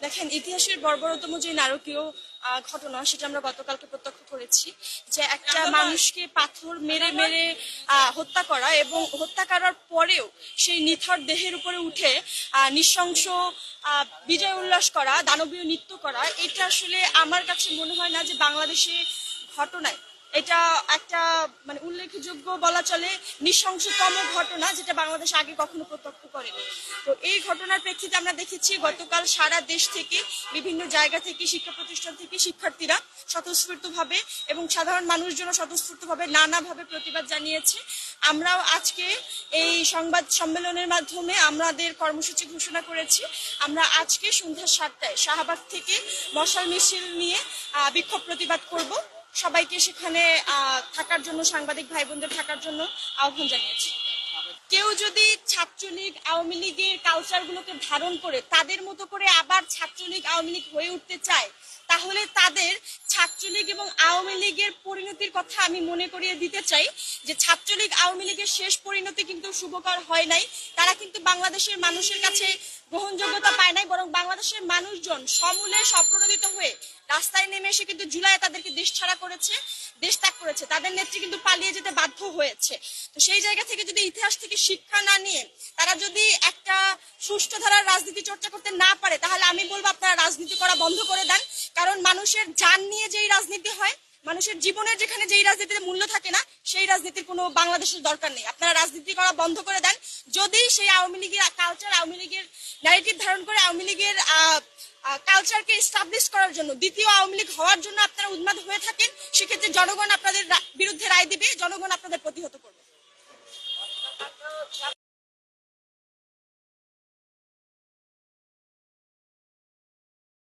দেখেন, ইতিহাসের বর্বরতম যে নারকীয় ঘটনা সেটা আমরা গতকালকে প্রত্যক্ষ করেছি, যে একটা মানুষকে পাথর মেরে মেরে হত্যা করা, এবং হত্যা করার পরেও সেই নিথর দেহের উপরে উঠে নৃশংস বিজয় উল্লাস করা, দানবীয় নৃত্য করা, এটা আসলে আমার কাছে মনে হয় না যে বাংলাদেশে ঘটনায় এটা একটা মানে উল্লেখযোগ্য বলা চলে নৃশংসতম ঘটনা, যেটা বাংলাদেশ আগে কখনো প্রত্যক্ষ করেনি। তো এই ঘটনার প্রেক্ষিতে আমরা দেখেছি গতকাল সারা দেশ থেকে, বিভিন্ন জায়গা থেকে, শিক্ষা প্রতিষ্ঠান থেকে শিক্ষার্থীরা স্বতঃস্ফূর্তভাবে এবং সাধারণ মানুষজন স্বতঃস্ফূর্তভাবে নানাভাবে প্রতিবাদ জানিয়েছে। আমরাও আজকে এই সংবাদ সম্মেলনের মাধ্যমে আমাদের কর্মসূচি ঘোষণা করেছি। আমরা আজকে সন্ধ্যা 7টায় শাহবাগ থেকে মশাল মিছিল নিয়ে বিক্ষোভ প্রতিবাদ করব। সবাইকে সেখানে থাকার জন্য, সাংবাদিক ভাই বোনদের থাকার জন্য আহ্বান জানিয়েছি। কেউ যদি ছাত্রলীগ আওয়ামী লীগের কালচারগুলোকে ধারণ করে তাদের মতো করে আবার ছাত্রলীগ আওয়ামী লীগ হয়ে উঠতে চায়, তাহলে তাদের ছাত্রলীগ এবং আওয়ামী লীগের পরিণতির কথা আমি মনে করিয়ে দিতে চাই যে ছাত্রলীগ আওয়ামী লীগের শেষ পরিণতি কিন্তু শুভকর হয় নাই। তারা কিন্তু বাংলাদেশের মানুষের কাছে গ্রহণযোগ্যতা পায় নাই, বরং বাংলাদেশের মানুষজন সমূলে স্বপ্রণোদিত হয়ে রাস্তায় নেমে এসে কিন্তু জুলাই তাদেরকে দেশ ছাড়া করেছে, দেশ ত্যাগ করেছে। তাদের নেত্রী কিন্তু পালিয়ে যেতে বাধ্য হয়েছে। তো সেই জায়গা থেকে যদি ইতিহাস থেকে শিক্ষা না নিয়ে তারা যদি একটা সুষ্ঠু ধারার রাজনীতি চর্চা করতে না পারে, তাহলে আমি বলবো আপনারা রাজনীতি করা বন্ধ করে দেন। কারণ মানুষের জান নিয়ে যেই রাজনীতি হয়, মানুষের জীবনের যেখানে যেই রাজনীতির মূল্য থাকে না, সেই রাজনীতির কোনো বাংলাদেশের দরকার নেই। আপনারা রাজনীতি করা বন্ধ করে দেন। যদি সেই আওয়ামী লীগের কালচার, আওয়ামী লীগের ন্যারেটিভ ধারণ করে আওয়ামী লীগের কালচারকে এস্টাবলিশ করার জন্য, দ্বিতীয় আওয়ামী লীগ হওয়ার জন্য আপনারা উন্মাদ হয়ে থাকেন, সেক্ষেত্রে জনগণ আপনাদের বিরুদ্ধে রায় দিবে, জনগণ আপনাদের প্রতিহত করবে।